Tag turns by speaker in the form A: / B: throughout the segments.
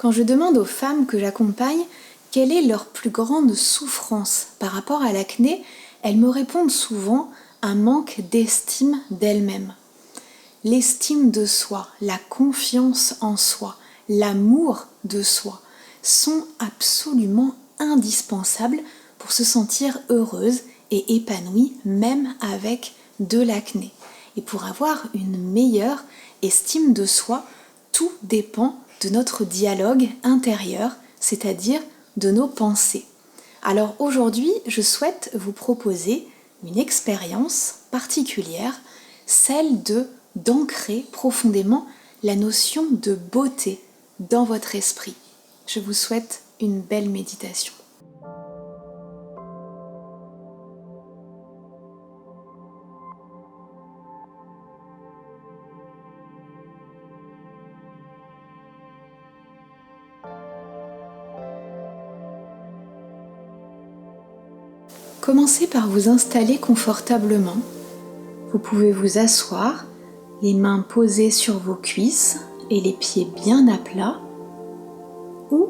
A: Quand je demande aux femmes que j'accompagne quelle est leur plus grande souffrance par rapport à l'acné, elles me répondent souvent un manque d'estime d'elles-mêmes. L'estime de soi, la confiance en soi, l'amour de soi sont absolument indispensables pour se sentir heureuse et épanouie même avec de l'acné. Et pour avoir une meilleure estime de soi, tout dépend de notre dialogue intérieur, c'est-à-dire de nos pensées. Alors aujourd'hui, je souhaite vous proposer une expérience particulière, celle d'ancrer profondément la notion de beauté dans votre esprit. Je vous souhaite une belle méditation. Commencez par vous installer confortablement. Vous pouvez vous asseoir, les mains posées sur vos cuisses et les pieds bien à plat, ou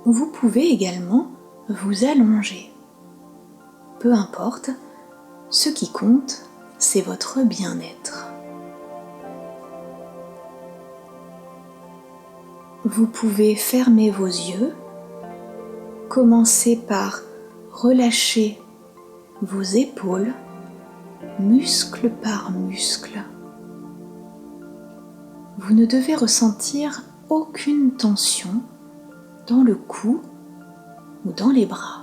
A: vous pouvez également vous allonger. Peu importe, ce qui compte, c'est votre bien-être. Vous pouvez fermer vos yeux, commencer par relâcher vos épaules, muscle par muscle. Vous ne devez ressentir aucune tension dans le cou ou dans les bras.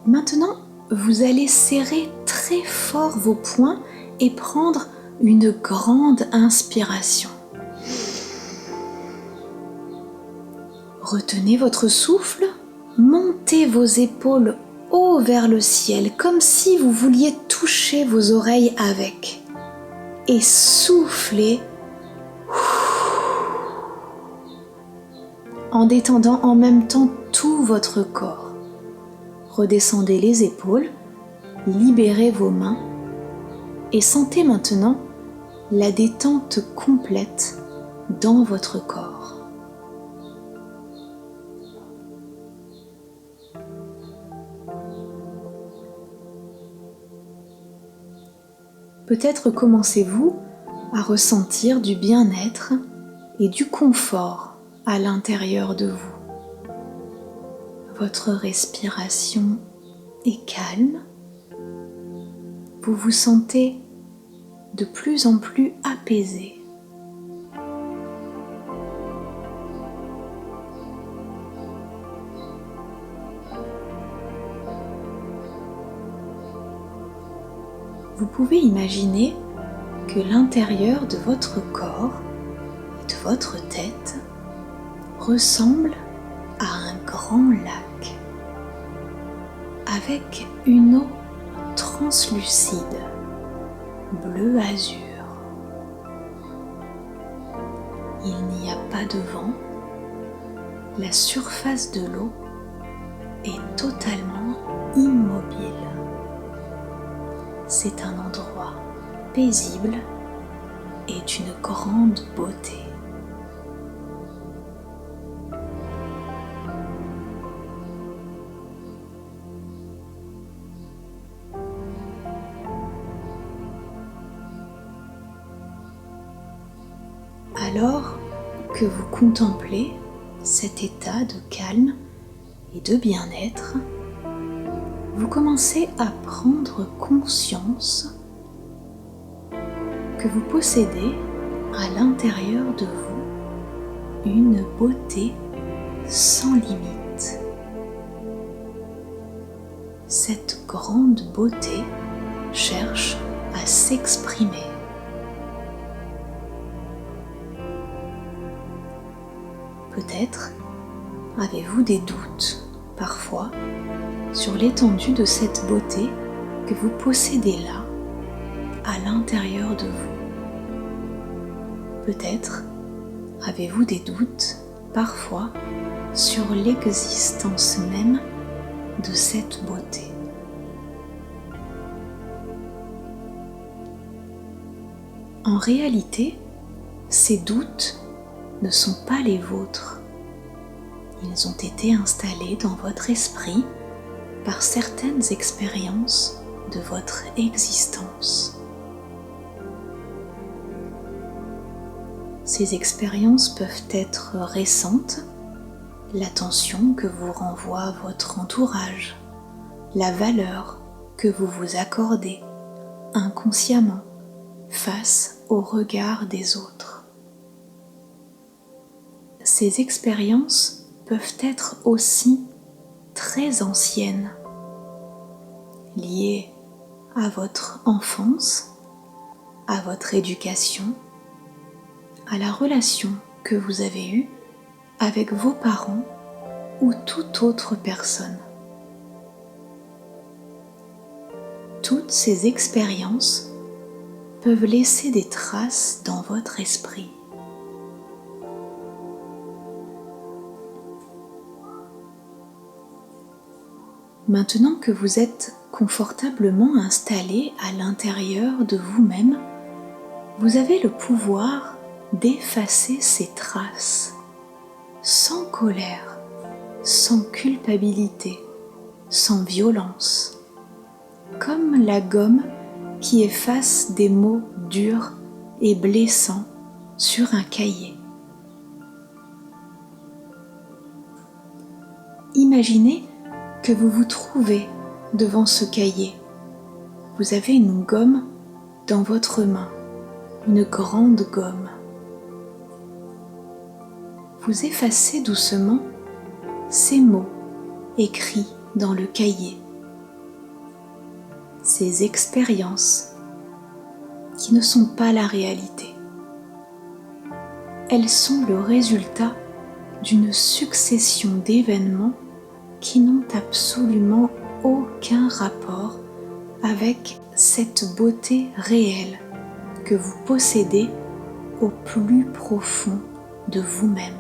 A: Maintenant, vous allez serrer très fort vos poings et prendre une grande inspiration. Retenez votre souffle, montez vos épaules haut vers le ciel, comme si vous vouliez toucher vos oreilles avec. Et soufflez en détendant en même temps tout votre corps. Redescendez les épaules, libérez vos mains et sentez maintenant la détente complète dans votre corps. Peut-être commencez-vous à ressentir du bien-être et du confort à l'intérieur de vous. Votre respiration est calme. Vous vous sentez de plus en plus apaisé. Vous pouvez imaginer que l'intérieur de votre corps et de votre tête ressemble à un grand lac avec une eau translucide, bleu azur. Il n'y a pas de vent, la surface de l'eau est totalement immobile. C'est un endroit paisible et d'une grande beauté. Alors que vous contemplez cet état de calme et de bien-être, vous commencez à prendre conscience que vous possédez à l'intérieur de vous une beauté sans limite. Cette grande beauté cherche à s'exprimer. Peut-être avez-vous des doutes parfois sur l'étendue de cette beauté que vous possédez là, à l'intérieur de vous. Peut-être avez-vous des doutes parfois sur l'existence même de cette beauté. En réalité, Ces doutes ne sont pas les vôtres. Ils ont été installés dans votre esprit par certaines expériences de votre existence. Ces expériences peuvent être récentes, l'attention que vous renvoie votre entourage, la valeur que vous vous accordez inconsciemment face au regard des autres. Ces expériences peuvent être aussi très anciennes, liées à votre enfance, à votre éducation, à la relation que vous avez eue avec vos parents ou toute autre personne. Toutes ces expériences peuvent laisser des traces dans votre esprit. Maintenant que vous êtes confortablement installé à l'intérieur de vous-même, vous avez le pouvoir d'effacer ces traces, sans colère, sans culpabilité, sans violence, comme la gomme qui efface des mots durs et blessants sur un cahier. Imaginez que vous vous trouvez devant ce cahier. Vous avez une gomme dans votre main, une grande gomme. Vous effacez doucement ces mots écrits dans le cahier, ces expériences qui ne sont pas la réalité. Elles sont le résultat d'une succession d'événements qui n'ont absolument aucun rapport avec cette beauté réelle que vous possédez au plus profond de vous-même.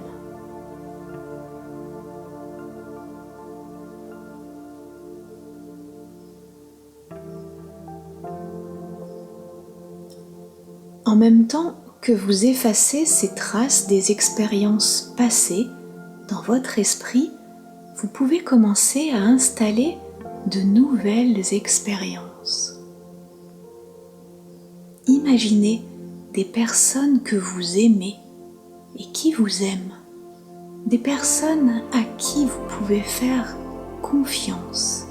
A: En même temps que vous effacez ces traces des expériences passées dans votre esprit, vous pouvez commencer à installer de nouvelles expériences. Imaginez des personnes que vous aimez et qui vous aiment, des personnes à qui vous pouvez faire confiance.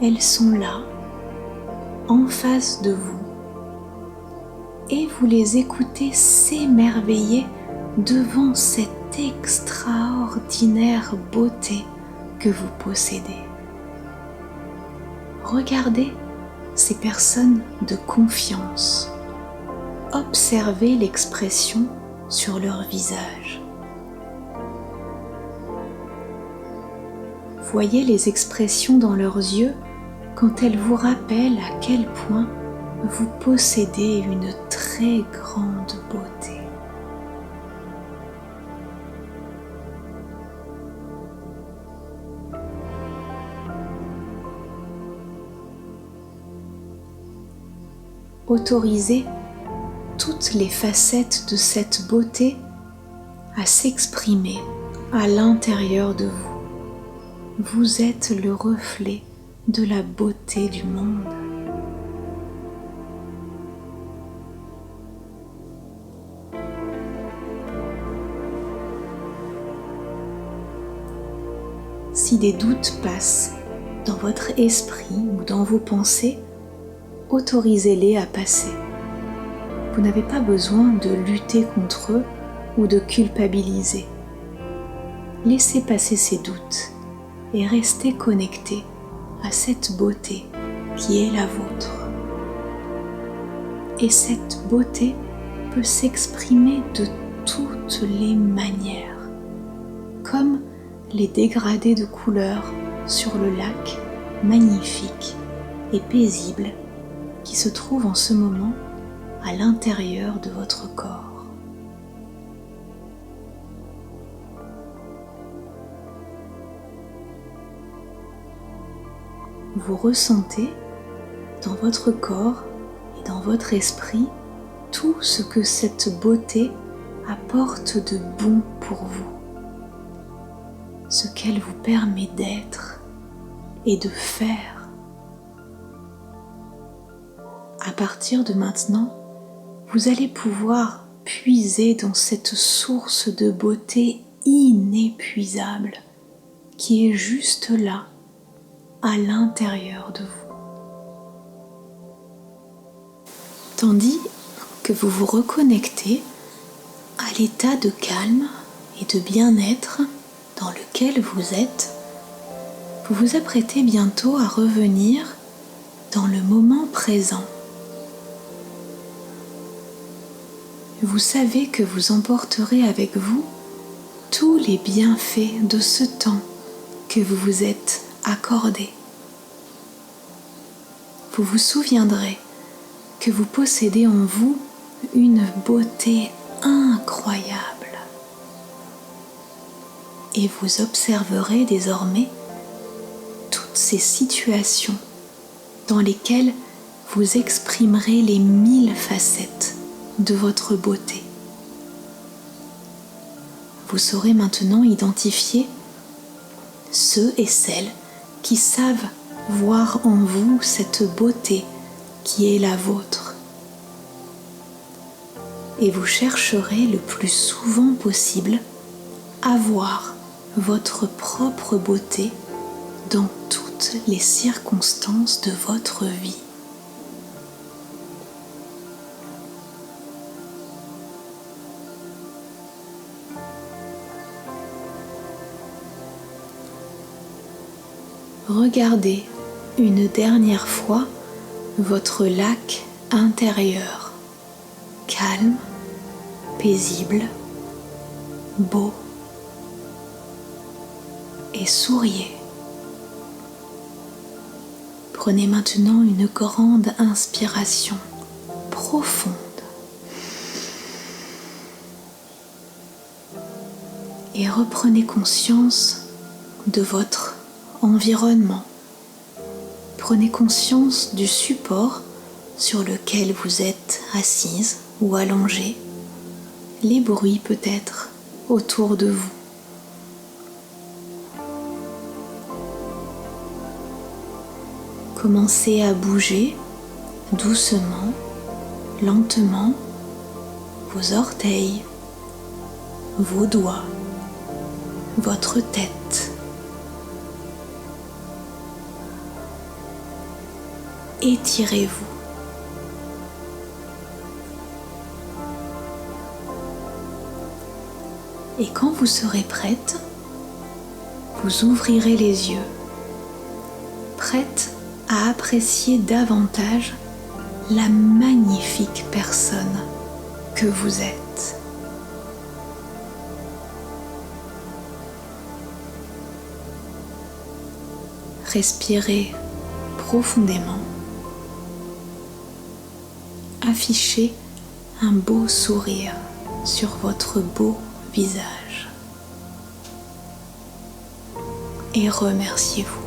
A: Elles sont là, en face de vous, et vous les écoutez s'émerveiller devant cette extraordinaire beauté que vous possédez. Regardez ces personnes de confiance. Observez l'expression sur leur visage. Voyez les expressions dans leurs yeux quand elles vous rappellent à quel point vous possédez une très grande beauté. Autorisez toutes les facettes de cette beauté à s'exprimer à l'intérieur de vous. Vous êtes le reflet de la beauté du monde. Si des doutes passent dans votre esprit ou dans vos pensées, autorisez-les à passer. Vous n'avez pas besoin de lutter contre eux ou de culpabiliser. Laissez passer ces doutes et restez connecté à cette beauté qui est la vôtre. Et cette beauté peut s'exprimer de toutes les manières, comme les dégradés de couleurs sur le lac magnifique et paisible qui se trouve en ce moment à l'intérieur de votre corps. Vous ressentez dans votre corps et dans votre esprit tout ce que cette beauté apporte de bon pour vous, ce qu'elle vous permet d'être et de faire. À partir de maintenant, vous allez pouvoir puiser dans cette source de beauté inépuisable qui est juste là, à l'intérieur de vous. Tandis que vous vous reconnectez à l'état de calme et de bien-être dans lequel vous êtes, vous vous apprêtez bientôt à revenir dans le moment présent. Vous savez que vous emporterez avec vous tous les bienfaits de ce temps que vous vous êtes accordé. Vous vous souviendrez que vous possédez en vous une beauté incroyable. Et vous observerez désormais toutes ces situations dans lesquelles vous exprimerez les 1000 facettes de votre beauté. Vous saurez maintenant identifier ceux et celles qui savent voir en vous cette beauté qui est la vôtre. Et vous chercherez le plus souvent possible à voir votre propre beauté dans toutes les circonstances de votre vie. Regardez une dernière fois votre lac intérieur, calme, paisible, beau, et souriez. Prenez maintenant une grande inspiration profonde et reprenez conscience de votre environnement. Prenez conscience du support sur lequel vous êtes assise ou allongée, les bruits peut-être autour de vous. Commencez à bouger doucement, lentement, vos orteils, vos doigts, votre tête. Étirez-vous. Et quand vous serez prête, vous ouvrirez les yeux, prête à apprécier davantage la magnifique personne que vous êtes. Respirez profondément. Affichez un beau sourire sur votre beau visage. Et remerciez-vous.